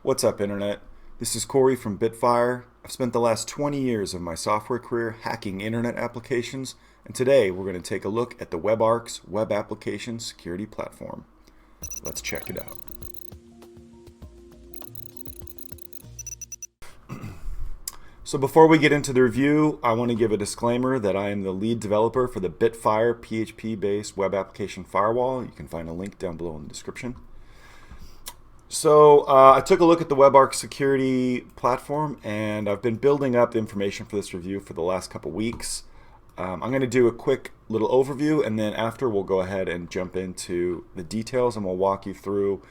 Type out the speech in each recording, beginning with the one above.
What's up, Internet? This is Corey from Bitfire. I've spent the last 20 years of my software career hacking Internet applications, and today we're going to take a look at the WebArx Web Application Security Platform. Let's check it out. So before we get into the review, I want to give a disclaimer that I am the lead developer for the Bitfire PHP-based web application firewall. You can find a link down below in the description. So I took a look at the WebArx security platform, and I've been building up information for this review for the last couple weeks. I'm going to do a quick little overview, and then after we'll go ahead and jump into the details, and we'll walk you through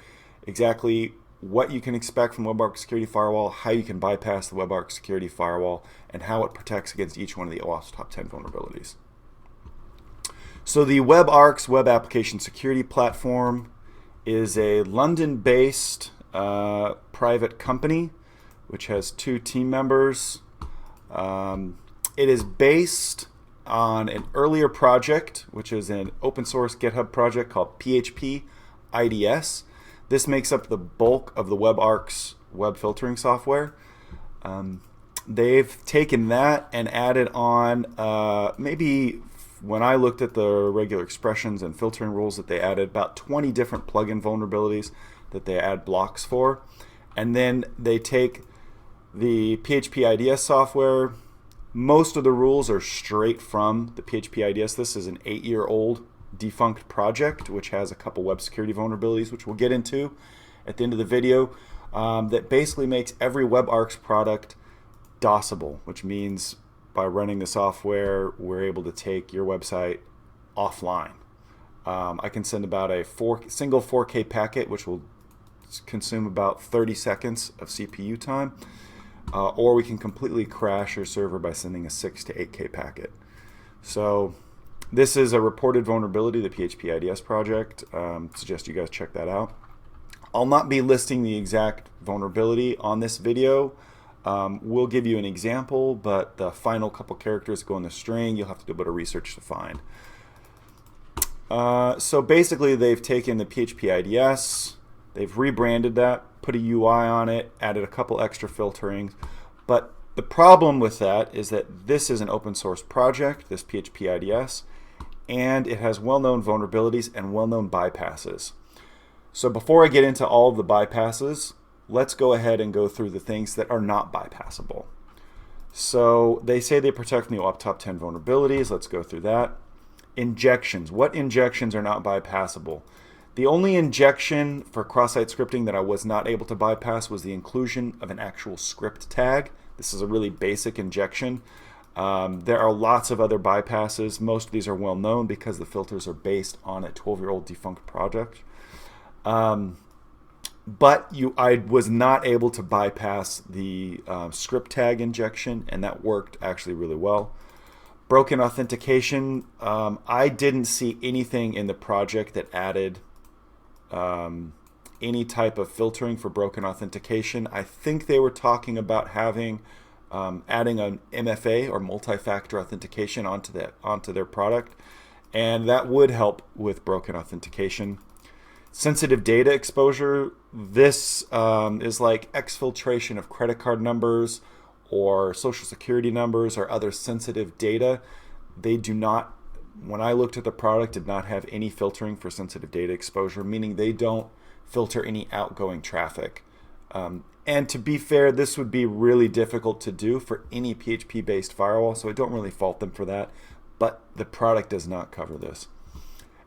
exactly what you can expect from WebArx Security Firewall, how you can bypass the WebArx Security Firewall, and how it protects against each one of the OWASP top 10 vulnerabilities. So the WebArx Web Application Security Platform is a London-based private company which has 2 team members. It is based on an earlier project, which is an open source GitHub project called PHP IDS. This makes up the bulk of the WebArx web filtering software. They've taken that and added on maybe when I looked at the regular expressions and filtering rules that they added, about 20 different plugin vulnerabilities that they add blocks for. And then they take the PHP IDS software. Most of the rules are straight from the PHP IDS. This is an 8-year-old defunct project, which has a couple web security vulnerabilities, which we'll get into at the end of the video, that basically makes every WebArx product DOSable, which means by running the software, we're able to take your website offline. I can send about a single 4K packet, which will consume about 30 seconds of CPU time, or we can completely crash your server by sending a 6 to 8K packet. So this is a reported vulnerability, the PHP IDS project. Suggest you guys check that out. I'll not be listing the exact vulnerability on this video. We'll give you an example, but the final couple characters go in the string. You'll have to do a bit of research to find. So basically, they've taken the PHP IDS, they've rebranded that, put a UI on it, added a couple extra filterings. But the problem with that is that this is an open source project, this PHP IDS, and it has well-known vulnerabilities and well-known bypasses. So before I get into all of the bypasses, let's go ahead and go through the things that are not bypassable. So they say they protect from the OWASP top 10 vulnerabilities. Let's go through that. Injections. What injections are not bypassable? The only injection for cross-site scripting that I was not able to bypass was the inclusion of an actual script tag. This is a really basic injection. There are lots of other bypasses. Most of these are well known because the filters are based on a 12-year-old defunct project. But I was not able to bypass the script tag injection, and that worked actually really well. Broken authentication, I didn't see anything in the project that added any type of filtering for broken authentication. I think they were talking about having adding an MFA or multi-factor authentication onto their product, and that would help with broken authentication. Sensitive data exposure, this is like exfiltration of credit card numbers or social security numbers or other sensitive data. They do not, when I looked at the product, did not have any filtering for sensitive data exposure, meaning they don't filter any outgoing traffic. And to be fair, this would be really difficult to do for any PHP-based firewall, so I don't really fault them for that, but the product does not cover this.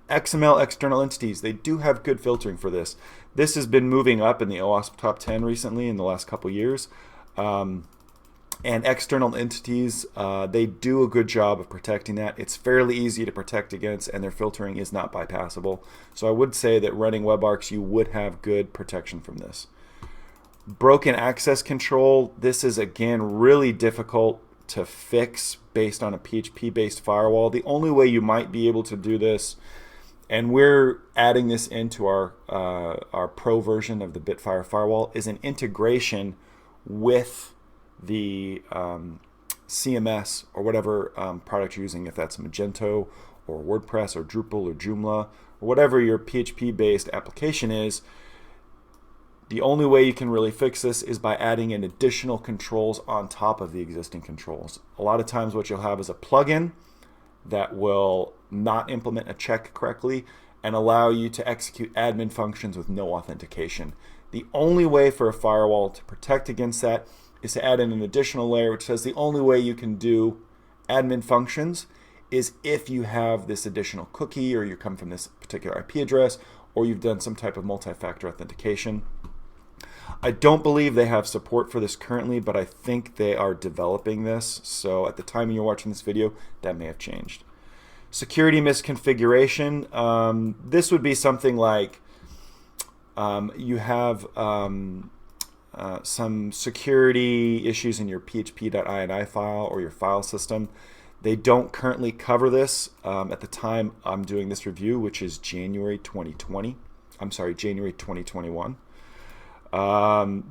XML external entities, they do have good filtering for this. This has been moving up in the OWASP top 10 recently in the last couple years. And external entities, they do a good job of protecting that. It's fairly easy to protect against, and their filtering is not bypassable. So I would say that running WebArx, you would have good protection from this. Broken access control, this is again really difficult to fix based on a PHP-based firewall. The only way you might be able to do this, and we're adding this into our pro version of the Bitfire firewall, is an integration with the CMS or whatever product you're using, if that's Magento or WordPress or Drupal or Joomla or whatever your PHP-based application is. The only way you can really fix this is by adding in additional controls on top of the existing controls. A lot of times what you'll have is a plugin that will not implement a check correctly and allow you to execute admin functions with no authentication. The only way for a firewall to protect against that is to add in an additional layer which says the only way you can do admin functions is if you have this additional cookie, or you come from this particular IP address, or you've done some type of multi-factor authentication. I don't believe they have support for this currently, but I think they are developing this. So at the time you're watching this video, that may have changed. Security misconfiguration. This would be something like you have some security issues in your php.ini file or your file system. They don't currently cover this at the time I'm doing this review, which is January 2020. I'm sorry, January 2021.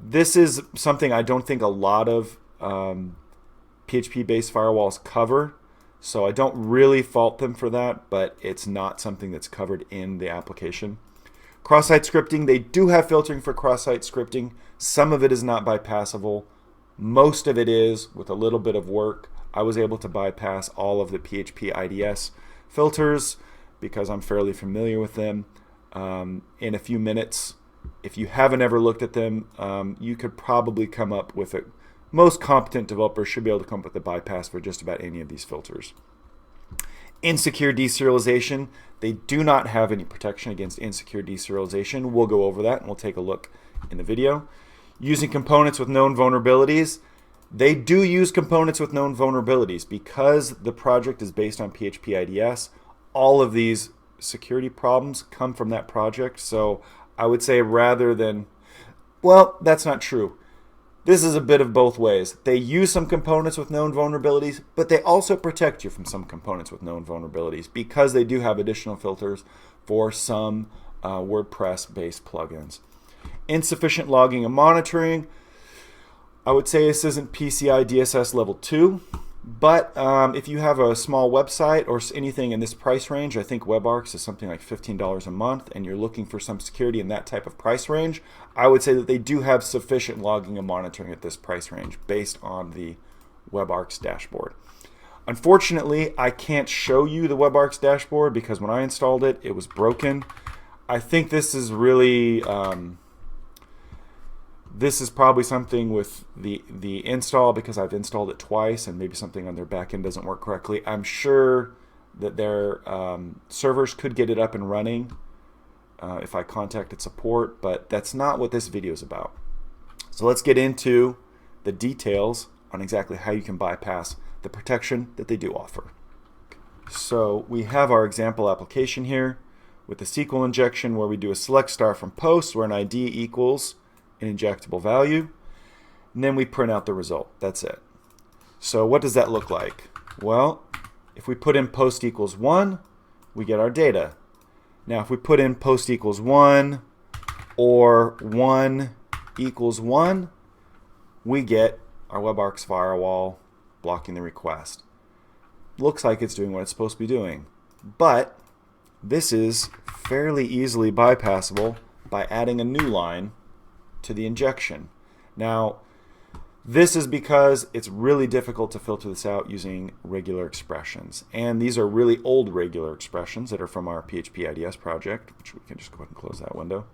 This is something I don't think a lot of PHP-based firewalls cover, so I don't really fault them for that, but it's not something that's covered in the application. Cross-site scripting, they do have filtering for cross-site scripting. Some of it is not bypassable. Most of it is, with a little bit of work. I was able to bypass all of the PHP IDS filters because I'm fairly familiar with them in a few minutes. If you haven't ever looked at them, you could probably come up with it. Most competent developers should be able to come up with a bypass for just about any of these filters. Insecure deserialization, they do not have any protection against insecure deserialization. We'll go over that and we'll take a look in the video. Using components with known vulnerabilities, they do use components with known vulnerabilities because the project is based on PHP IDS. All of these security problems come from that project, so I would say rather than, well, that's not true. This is a bit of both ways. They use some components with known vulnerabilities, but they also protect you from some components with known vulnerabilities because they do have additional filters for some WordPress-based plugins. Insufficient logging and monitoring. I would say this isn't PCI DSS level 2, but if you have a small website or anything in this price range, I think WebArx is something like $15 a month, and you're looking for some security in that type of price range, I would say that they do have sufficient logging and monitoring at this price range based on the WebArx dashboard. Unfortunately, I can't show you the WebArx dashboard because when I installed it, it was broken. I think this is really... This is probably something with the install because I've installed it twice and maybe something on their backend doesn't work correctly. I'm sure that their servers could get it up and running if I contacted support, but that's not what this video is about. So let's get into the details on exactly how you can bypass the protection that they do offer. So we have our example application here with the SQL injection where we do a select star from post where an ID equals an injectable value, and then we print out the result. That's it. So what does that look like? Well, if we put in post equals 1, we get our data. Now if we put in post equals 1 or 1 equals 1, we get our WebArx firewall blocking the request. Looks like it's doing what it's supposed to be doing, but this is fairly easily bypassable by adding a new line to the injection. Now, this is because it's really difficult to filter this out using regular expressions. And these are really old regular expressions that are from our PHP IDS project, which we can just go ahead and close that window.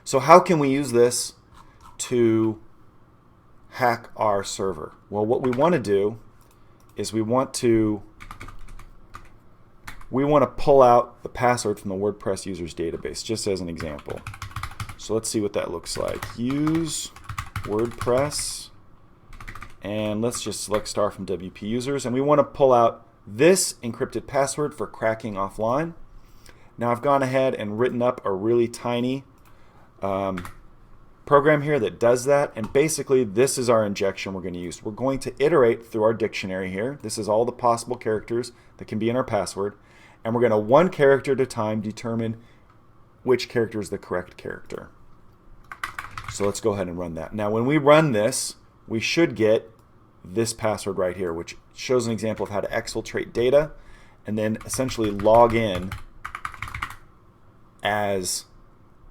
So how can we use this to hack our server? Well, what we want to do is we want to pull out the password from the WordPress users database, just as an example. So let's see what that looks like. Use WordPress, and let's just select star from WP users, and we want to pull out this encrypted password for cracking offline. Now I've gone ahead and written up a really tiny program here that does that, and basically this is our injection we're going to use. We're going to iterate through our dictionary here. This is all the possible characters that can be in our password, and we're going to one character at a time determine which character is the correct character. So let's go ahead and run that. Now when we run this, we should get this password right here, which shows an example of how to exfiltrate data and then essentially log in as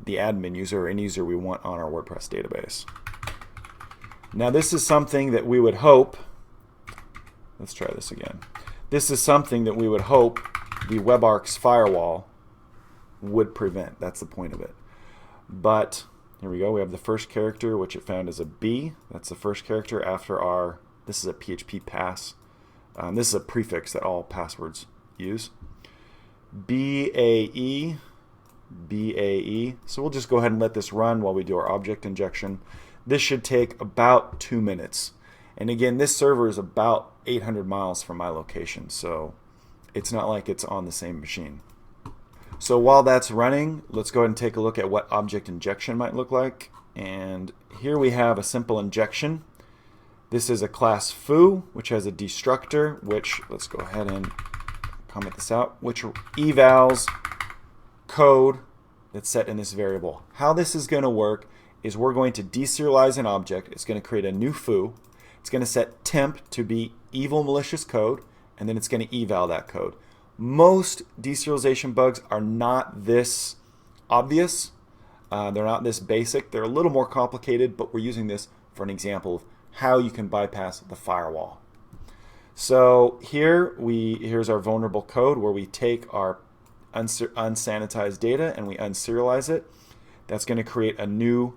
the admin user or any user we want on our WordPress database. Now this is something that we would hope, let's try this again. This is something that we would hope the WebArx Firewall would prevent. That's the point of it. But here we go. We have the first character, which it found as a B. That's the first character after our, this is a PHP pass. This is a prefix that all passwords use. BAE, BAE. So we'll just go ahead and let this run while we do our object injection. This should take about 2 minutes. And again, this server is about 800 miles from my location, so it's not like it's on the same machine. So while that's running, let's go ahead and take a look at what object injection might look like. And here we have a simple injection. This is a class foo, which has a destructor, which, let's go ahead and comment this out, which evals code that's set in this variable. How this is going to work is we're going to deserialize an object. It's going to create a new foo. It's going to set temp to be evil malicious code, and then it's going to eval that code. Most deserialization bugs are not this obvious. They're not this basic. They're a little more complicated, but we're using this for an example of how you can bypass the firewall. So here's our vulnerable code where we take our unsanitized data and we unserialize it. That's going to create a new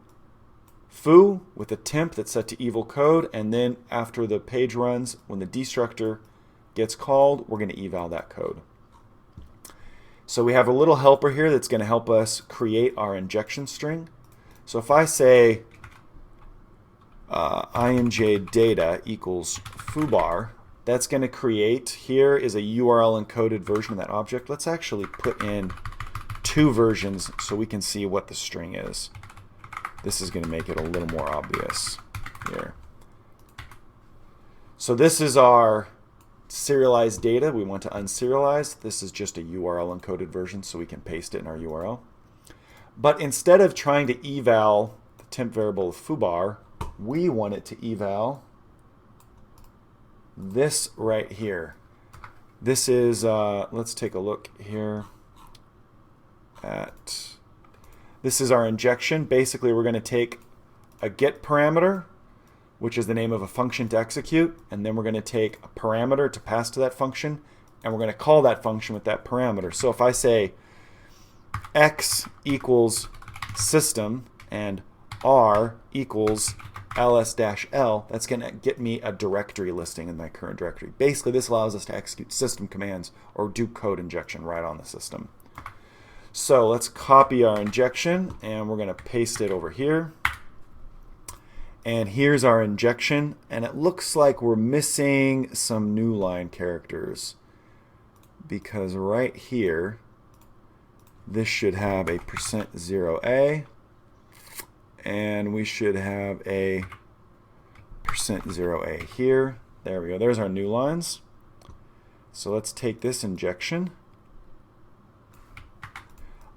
foo with a temp that's set to evil code, and then after the page runs, when the destructor gets called, we're going to eval that code. So we have a little helper here that's going to help us create our injection string. So if I say inj data equals foobar, that's going to create, here is a URL encoded version of that object. Let's actually put in 2 versions so we can see what the string is. This is going to make it a little more obvious here. So this is our serialized data. We want to unserialize. This is just a URL encoded version, so we can paste it in our URL. But instead of trying to eval the temp variable of foobar, we want it to eval this right here. This is, let's take a look here at, this is our injection. Basically, we're going to take a get parameter, which is the name of a function to execute, and then we're going to take a parameter to pass to that function, and we're going to call that function with that parameter. So if I say x equals system and r equals ls-l, that's going to get me a directory listing in my current directory. Basically, this allows us to execute system commands or do code injection right on the system. So let's copy our injection, and we're going to paste it over here. And here's our injection, and it looks like we're missing some new line characters, because right here this should have a %0a, and we should have a %0a here. There we go. There's our new lines. So let's take this injection.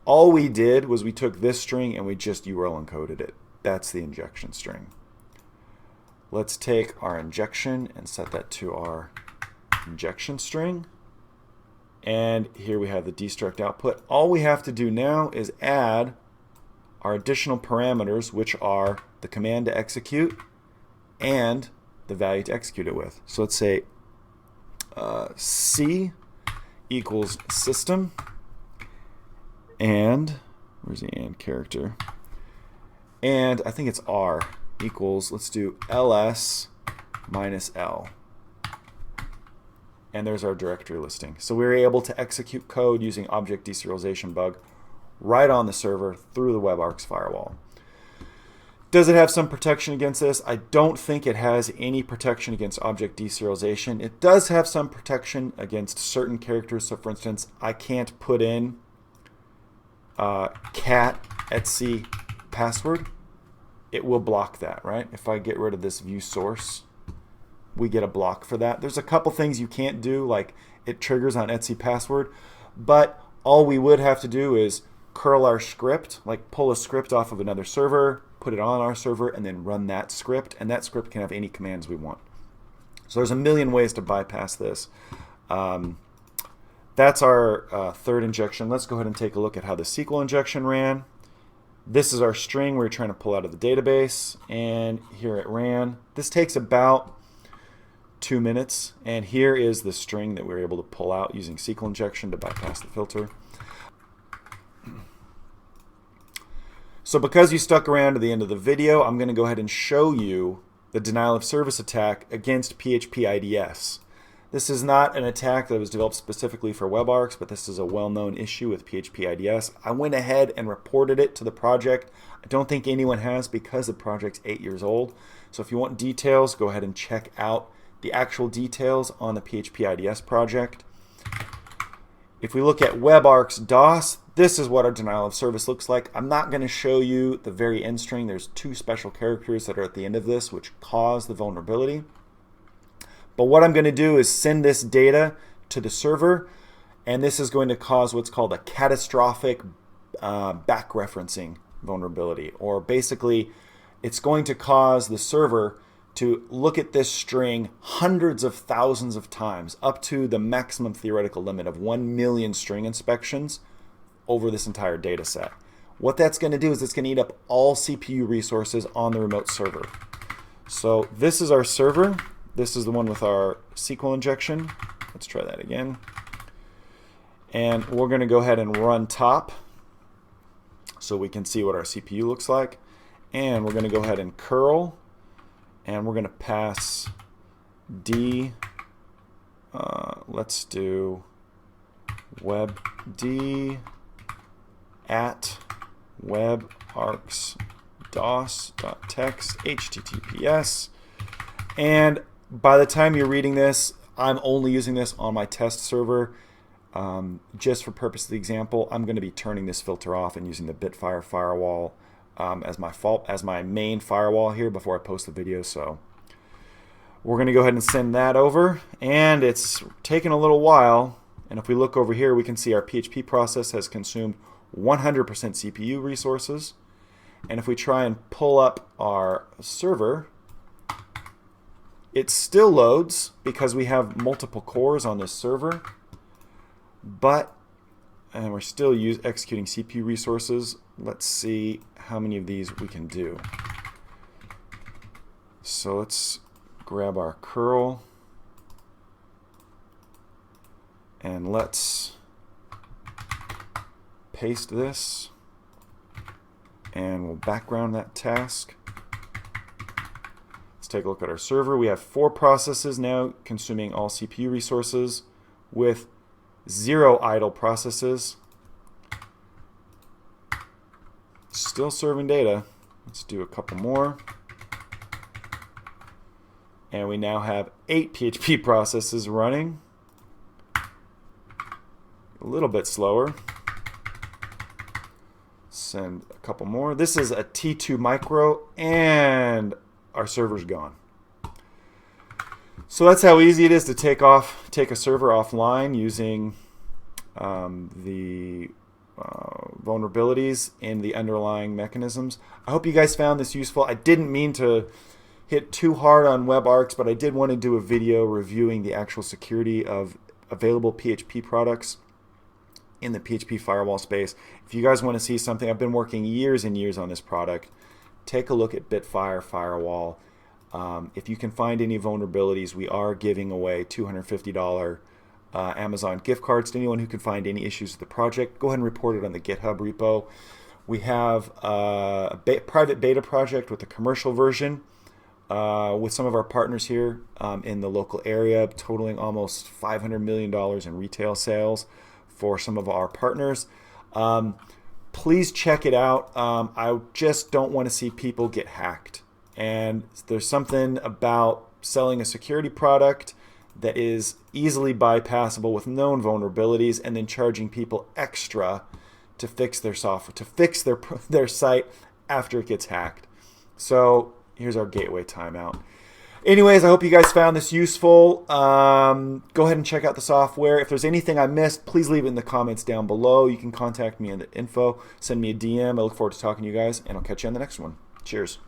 All we did was we took this string and we just URL encoded it. That's the injection string. Let's take our injection and set that to our injection string. And here we have the destruct output. All we have to do now is add our additional parameters, which are the command to execute and the value to execute it with. So let's say C equals system, and where's the and character? And I think it's R equals, let's do ls minus L. And there's our directory listing. So we were able to execute code using object deserialization bug right on the server through the WebArx Firewall. Does it have some protection against this? I don't think it has any protection against object deserialization. It does have some protection against certain characters. So for instance, I can't put in cat etc password. It will block that, right? If I get rid of this view source, we get a block for that. There's a couple things you can't do, like it triggers on etc password, but all we would have to do is curl our script, like pull a script off of another server, put it on our server, and then run that script, and that script can have any commands we want. So there's a million ways to bypass this. That's our third injection. Let's go ahead and take a look at how the SQL injection ran. This is our string we're trying to pull out of the database, and here it ran. This takes about 2 minutes, and here is the string that we were able to pull out using SQL injection to bypass the filter. So because you stuck around to the end of the video, I'm going to go ahead and show you the denial of service attack against PHP IDS. This is not an attack that was developed specifically for WebArx, but this is a well-known issue with PHP IDS. I went ahead and reported it to the project. I don't think anyone has because the project's 8 years old. So if you want details, go ahead and check out the actual details on the PHP IDS project. If we look at WebArx DOS, this is what our denial of service looks like. I'm not going to show you the very end string. There's 2 special characters that are at the end of this which cause the vulnerability. But what I'm going to do is send this data to the server, and this is going to cause what's called a catastrophic back-referencing vulnerability. Or basically, it's going to cause the server to look at this string hundreds of thousands of times, up to the maximum theoretical limit of 1 million string inspections over this entire data set. What that's going to do is it's going to eat up all CPU resources on the remote server. So this is our server. This is the one with our SQL injection. Let's try that again. And we're going to go ahead and run top so we can see what our CPU looks like. And we're going to go ahead and curl, and we're going to pass D. Let's do webd at WebArx DOS.text HTTPS. And by the time you're reading this, I'm only using this on my test server. Just for purpose of the example, I'm going to be turning this filter off and using the Bitfire firewall as my main firewall here before I post the video. So we're going to go ahead and send that over, and it's taken a little while. And if we look over here, we can see our PHP process has consumed 100% CPU resources. And if we try and pull up our server, it still loads because we have multiple cores on this server, and we're still executing CPU resources. Let's see how many of these we can do. So let's grab our curl, and let's paste this, and we'll background that task. Take a look at our server. We have 4 processes now consuming all CPU resources with 0 idle processes. Still serving data. Let's do a couple more. And we now have 8 PHP processes running. A little bit slower. Send a couple more. This is a T2 micro, and our server's gone. So that's how easy it is to take a server offline using the vulnerabilities in the underlying mechanisms. I hope you guys found this useful. I didn't mean to hit too hard on WebArx, but I did want to do a video reviewing the actual security of available PHP products in the PHP firewall space. If you guys want to see something, I've been working years and years on this product. Take a look at Bitfire Firewall. If you can find any vulnerabilities, we are giving away $250 Amazon gift cards to anyone who can find any issues with the project. Go ahead and report it on the GitHub repo. We have a private beta project with a commercial version with some of our partners here in the local area, totaling almost $500 million in retail sales for some of our partners. Please check it out. I just don't want to see people get hacked. And there's something about selling a security product that is easily bypassable with known vulnerabilities and then charging people extra to fix their software, to fix their site after it gets hacked. So here's our gateway timeout. Anyways, I hope you guys found this useful. Go ahead and check out the software. If there's anything I missed, please leave it in the comments down below. You can contact me in the info, send me a DM. I look forward to talking to you guys, and I'll catch you on the next one. Cheers.